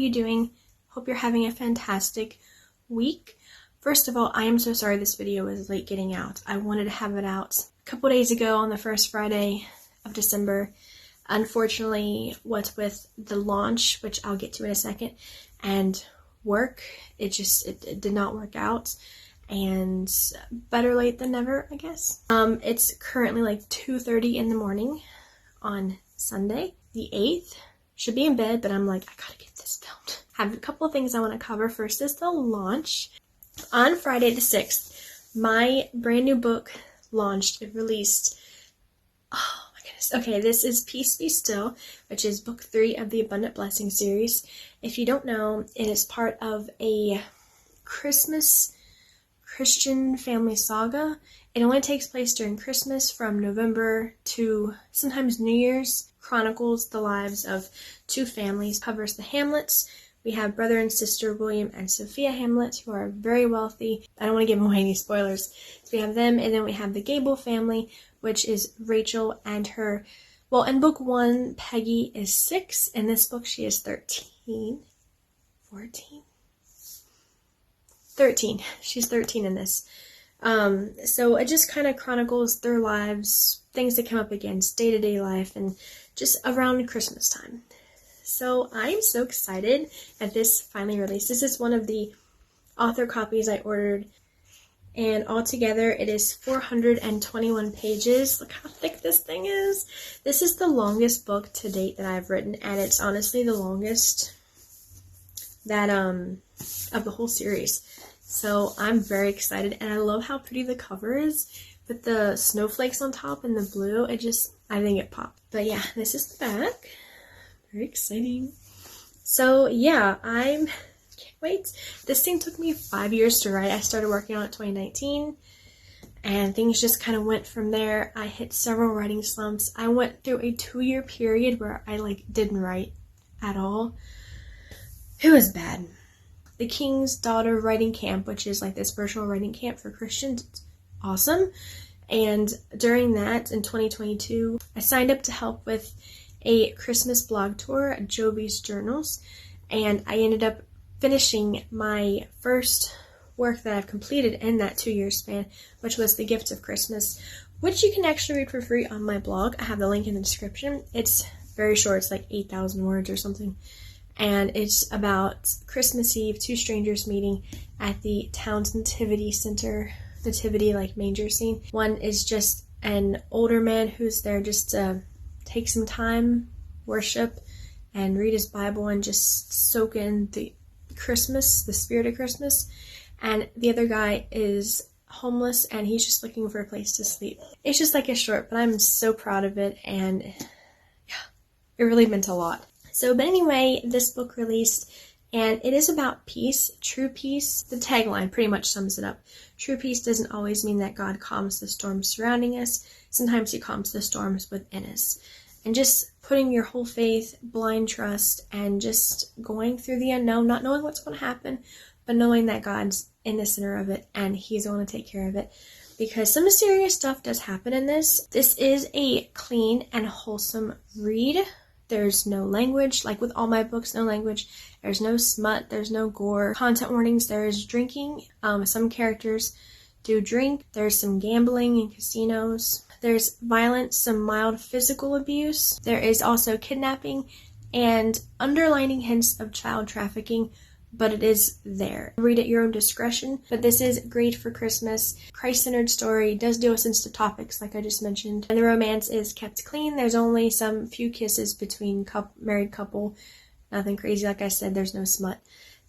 you doing? Hope you're having a fantastic week. First of all, I am so sorry this video was late getting out. I wanted to have it out a couple days ago on the first Friday of December. Unfortunately, what with the launch, which I'll get to in a second, and work, it did not work out. And better late than never, I guess. It's currently like 2:30 in the morning on Sunday, the 8th. Should be in bed, but I'm like, I gotta get this filmed. Have a couple of things I want to cover. First is the launch. On Friday the 6th, my brand new book launched. It released. Oh my goodness. Okay, this is Peace Be Still, which is book 3 of the Abundant Blessing series. If you don't know, it is part of a Christmas Christian family saga. It only takes place during Christmas from November to sometimes New Year's. Chronicles the lives of two families, covers the Hamlets. We have brother and sister William and Sophia Hamlet, who are very wealthy. I don't want to give away any spoilers. So we have them, and then we have the Gable family, which is Rachel and her, well, in book 1, Peggy is 6. In this book, she is 13. 14? 13. She's 13 in this. So it just kind of chronicles their lives, things that come up against day-to-day life, and just around Christmas time. So I'm so excited that this finally released. This is one of the author copies I ordered, and altogether it is 421 pages. Look how thick this thing is. This is the longest book to date that I've written, and it's honestly the longest that of the whole series. So I'm very excited, and I love how pretty the cover is with the snowflakes on top and the blue. I think it popped. But yeah, this is the back. Very exciting. So yeah, can't wait. This thing took me 5 years to write. I started working on it 2019, and things just kind of went from there. I hit several writing slumps. I went through a 2-year period where I didn't write at all. It was bad. The King's Daughter Writing Camp, which is like this virtual writing camp for Christians. It's awesome. And during that, in 2022, I signed up to help with a Christmas blog tour at Joby's Journals, and I ended up finishing my first work that I've completed in that 2-year span, which was The Gift of Christmas, which you can actually read for free on my blog. I have the link in the description. It's very short. It's like 8,000 words or something. And it's about Christmas Eve, 2 strangers meeting at the town's nativity center, nativity like manger scene. One is just an older man who's there just to take some time, worship, and read his Bible and just soak in the Christmas, the spirit of Christmas. And the other guy is homeless, and he's just looking for a place to sleep. It's just like a short, but I'm so proud of it, and yeah, it really meant a lot. So, but anyway, this book released, and it is about peace, true peace. The tagline pretty much sums it up. True peace doesn't always mean that God calms the storms surrounding us. Sometimes he calms the storms within us. And just putting your whole faith, blind trust, and just going through the unknown, not knowing what's going to happen, but knowing that God's in the center of it, and he's going to take care of it. Because some serious stuff does happen in this. This is a clean and wholesome read. There's no language, like with all my books, no language. There's no smut, there's no gore. Content warnings, there is drinking. Some characters do drink. There's some gambling in casinos. There's violence, some mild physical abuse. There is also kidnapping and underlining hints of child trafficking, but it is there. Read at your own discretion, but this is great for Christmas. Christ-centered story, does deal with sensitive topics like I just mentioned. And the romance is kept clean. There's only some few kisses between married couple. Nothing crazy, like I said, there's no smut.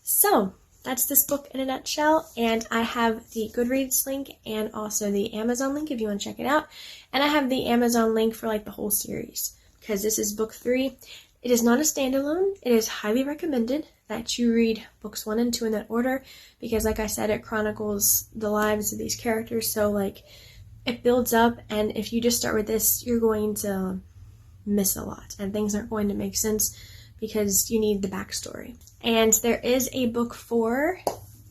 So, that's this book in a nutshell, and I have the Goodreads link and also the Amazon link if you want to check it out. And I have the Amazon link for the whole series, because this is book 3. It is not a standalone. It is highly recommended that you read books 1 and 2 in that order, because like I said, it chronicles the lives of these characters, so it builds up, and if you just start with this, you're going to miss a lot, and things aren't going to make sense because you need the backstory. And there is a book 4,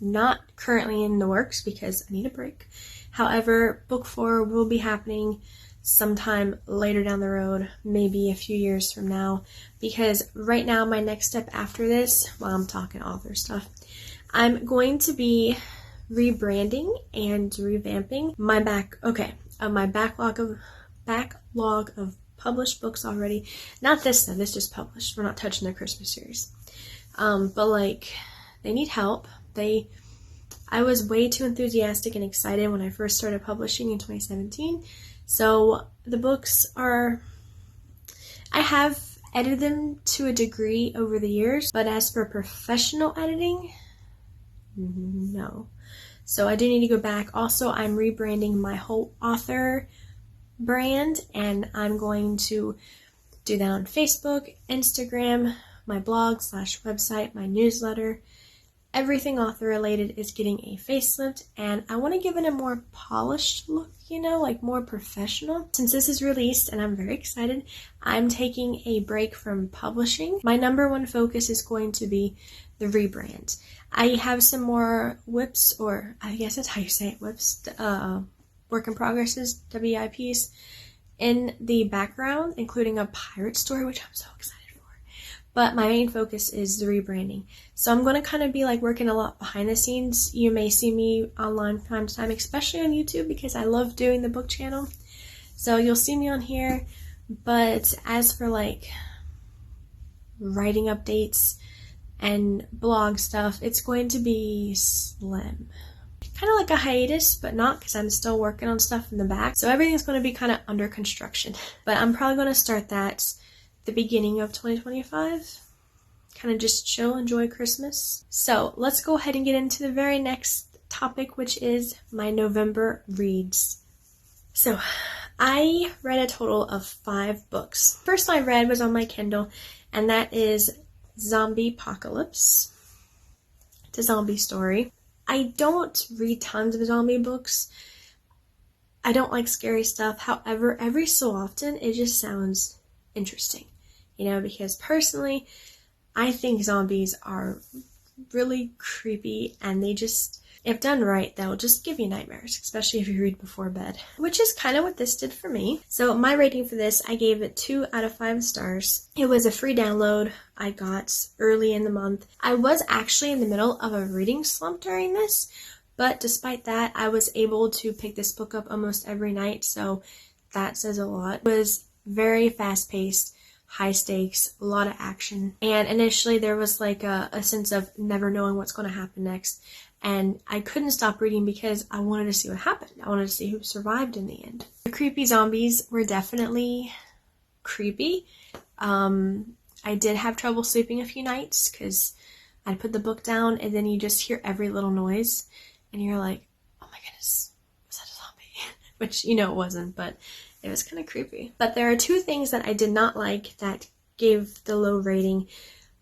not currently in the works because I need a break. However, book 4 will be happening sometime later down the road, maybe a few years from now, because right now my next step after this, while I'm talking author stuff, I'm going to be rebranding and revamping my backlog of published books already. Not this though, this just published. We're not touching the Christmas series. But like, they need help. I was way too enthusiastic and excited when I first started publishing in 2017. So the books I have edited them to a degree over the years, but as for professional editing, no. So I do need to go back. Also, I'm rebranding my whole author brand, and I'm going to do that on Facebook, Instagram, my blog / website, my newsletter. Everything author related is getting a facelift, and I want to give it a more polished look, like more professional. Since this is released and I'm very excited, I'm taking a break from publishing. My number one focus is going to be the rebrand. I have some more WIPs, or I guess that's how you say it, WIPs, work in progresses, WIPs, in the background, including a pirate story, which I'm so excited. But my main focus is the rebranding. So I'm going to kind of be like working a lot behind the scenes. You may see me online from time to time, especially on YouTube, because I love doing the book channel. So you'll see me on here. But as for like writing updates and blog stuff, it's going to be slim. Kind of like a hiatus, but not, because I'm still working on stuff in the back. So everything's going to be kind of under construction. But I'm probably going to start that the beginning of 2025. Kind of just chill, enjoy Christmas. So let's go ahead and get into the very next topic, which is my November reads. So I read a total of 5 books. First one I read was on my Kindle, and that is Zombie Apocalypse. It's a zombie story. I don't read tons of zombie books. I don't like scary stuff. However, every so often it just sounds interesting, because personally, I think zombies are really creepy, and they just, if done right, they'll just give you nightmares, especially if you read before bed, which is kind of what this did for me. So my rating for this, I gave it 2 out of 5 stars. It was a free download I got early in the month. I was actually in the middle of a reading slump during this, but despite that, I was able to pick this book up almost every night, so that says a lot. It was very fast-paced, high stakes, a lot of action, and initially there was like a sense of never knowing what's going to happen next, and I couldn't stop reading because I wanted to see what happened. I wanted to see who survived in the end. The creepy zombies were definitely creepy. I did have trouble sleeping a few nights because I'd put the book down and then you just hear every little noise and you're like, oh my goodness, was that a zombie? Which, it wasn't, but it was kind of creepy. But there are 2 things that I did not like that gave the low rating.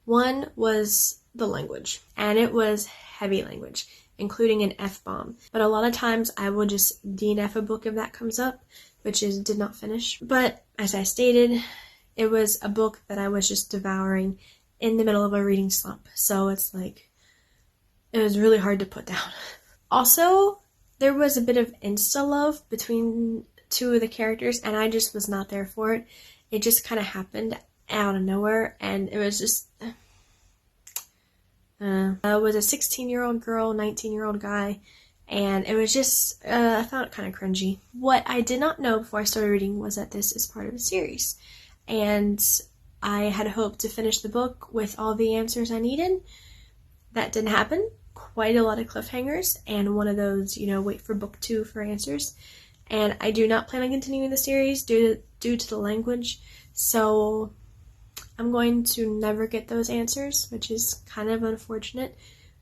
One was the language, and it was heavy language, including an F-bomb. But a lot of times I will just DNF a book if that comes up, which is did not finish. But as I stated, it was a book that I was just devouring in the middle of a reading slump. So it's like, it was really hard to put down. Also, there was a bit of insta-love between 2 of the characters, and I just was not there for it. It just kind of happened out of nowhere, and it was just it was a 16-year-old girl, 19-year-old guy, and it was just I found it kind of cringy. What I did not know before I started reading was that this is part of a series, and I had hoped to finish the book with all the answers I needed. That didn't happen. Quite a lot of cliffhangers, and one of those, wait for book 2 for answers. And I do not plan on continuing the series due to the language, so I'm going to never get those answers, which is kind of unfortunate,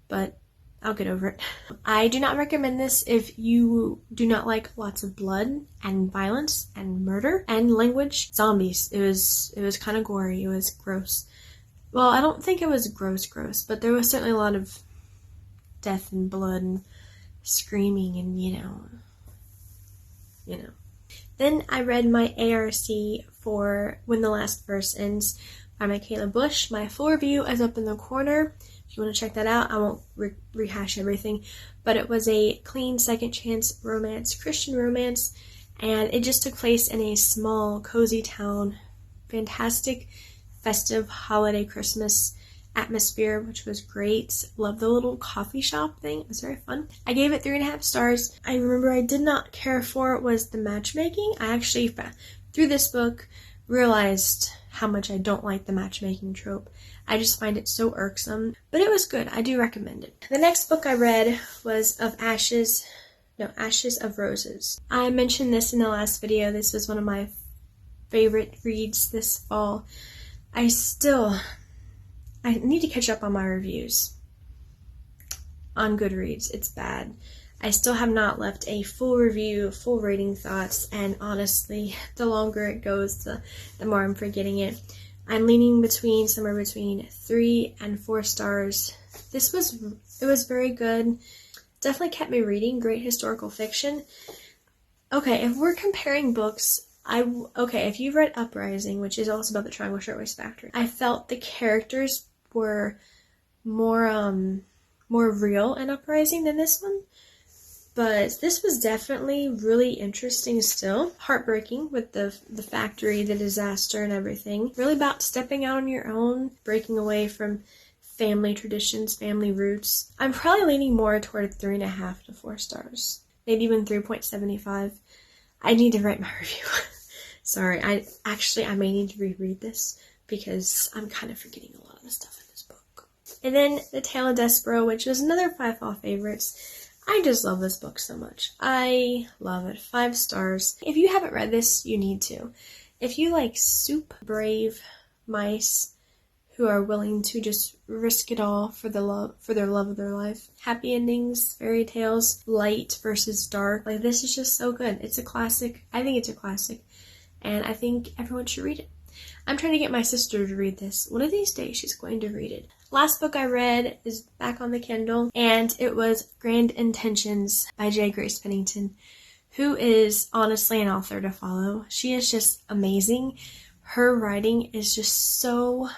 but I'll get over it. I do not recommend this if you do not like lots of blood and violence and murder and language. Zombies. It was kind of gory. It was gross. Well, I don't think it was gross, but there was certainly a lot of death and blood and screaming and, Then I read my ARC for When the Last Verse Ends by Michaela Bush. My full review is up in the corner. If you want to check that out, I won't rehash everything. But it was a clean second chance romance, Christian romance. and it just took place in a small, cozy town. Fantastic, festive holiday Christmas atmosphere, which was great. Love the little coffee shop thing. It was very fun. I gave it 3.5 stars. I remember I did not care for was the matchmaking. I actually, through this book, realized how much I don't like the matchmaking trope. I just find it so irksome, but it was good. I do recommend it. The next book I read was Ashes of Roses. I mentioned this in the last video. This was one of my favorite reads this fall. I need to catch up on my reviews on Goodreads. It's bad. I still have not left a full review, full rating thoughts, and honestly, the longer it goes, the more I'm forgetting it. I'm leaning somewhere between 3 and 4 stars. It was very good. Definitely kept me reading. Great historical fiction. Okay, if we're comparing books, if you've read Uprising, which is also about the Triangle Shirtwaist Factory, I felt the characters were more real in Uprising than this one. But this was definitely really interesting still. Heartbreaking with the factory, the disaster and everything. Really about stepping out on your own, breaking away from family traditions, family roots. I'm probably leaning more toward 3.5 to 4 stars. Maybe even 3.75. I need to write my review. Sorry, I may need to reread this because I'm kind of forgetting a lot of the stuff in this book. And then The Tale of Despero, which was another 5 fall favorites. I just love this book so much. I love it. 5 stars. If you haven't read this, you need to. If you like super brave mice who are willing to just risk it all for their love of their life. Happy endings, fairy tales, light versus dark. Like, this is just so good. It's a classic. I think it's a classic. And I think everyone should read it. I'm trying to get my sister to read this. One of these days, she's going to read it. Last book I read is back on the Kindle, and it was Grand Intentions by J. Grace Pennington, who is honestly an author to follow. She is just amazing. Her writing is just so...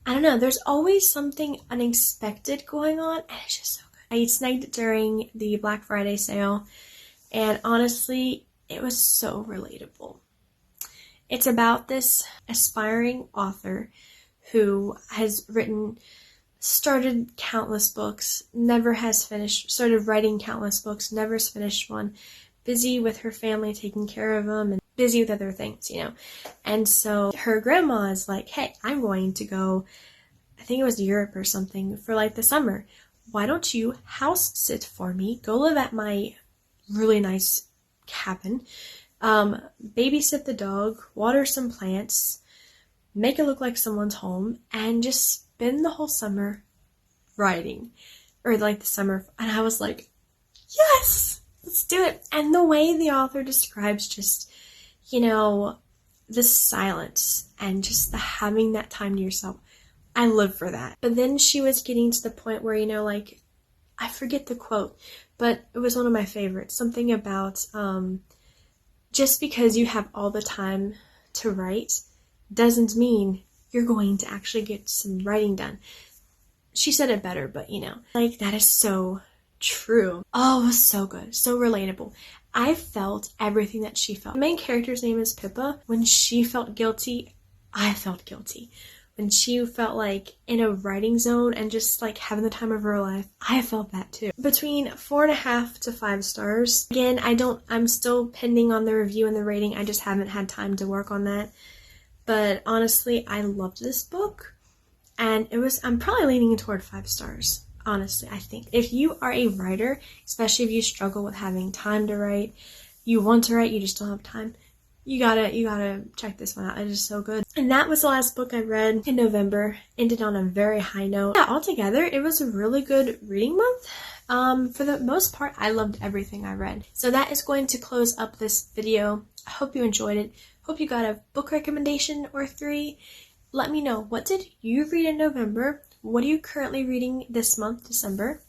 I don't know, there's always something unexpected going on, and it's just so good. I snagged it during the Black Friday sale, and honestly, it was so relatable. It's about this aspiring author who has started countless books, started writing countless books, never has finished one, busy with her family, taking care of them, and busy with other things, you know. And so her grandma is like, hey, I'm going to go, I think it was Europe or something, for like the summer. Why don't you house sit for me, go live at my really nice cabin, babysit the dog, water some plants, make it look like someone's home, and just spend the whole summer writing. Or like the summer, and I was like, yes, let's do it. And the way the author describes just, you know, the silence and just the having that time to yourself, I live for that. But then she was getting to the point where, you know, like, I forget the quote, but it was one of my favorites. Something about, just because you have all the time to write doesn't mean you're going to actually get some writing done. She said it better, but you know, like, that is so true. Oh, it was so good. So relatable. I felt everything that she felt. The main character's name is Pippa. When she felt guilty, I felt guilty. When she felt like in a writing zone and just like having the time of her life, I felt that too. Between 4.5 to 5 stars. Again, I'm still pending on the review and the rating. I just haven't had time to work on that. But honestly, I loved this book, and I'm probably leaning toward 5 stars. Honestly, I think if you are a writer, especially if you struggle with having time to write, you want to write, you just don't have time, you gotta check this one out. It is so good. And that was the last book I read in November. Ended on a very high note. Yeah, altogether, it was a really good reading month. For the most part, I loved everything I read. So that is going to close up this video. I hope you enjoyed it. Hope you got a book recommendation or 3. Let me know, what did you read in November? What are you currently reading this month, December?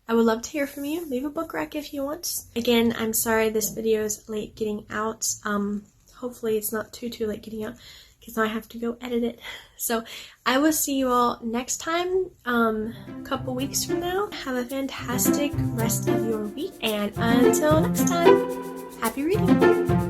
I would love to hear from you. Leave a book rec if you want. Again, I'm sorry this video is late getting out. Hopefully it's not too late getting out, because now I have to go edit it. So I will see you all next time, a couple weeks from now. Have a fantastic rest of your week, and until next time, happy reading!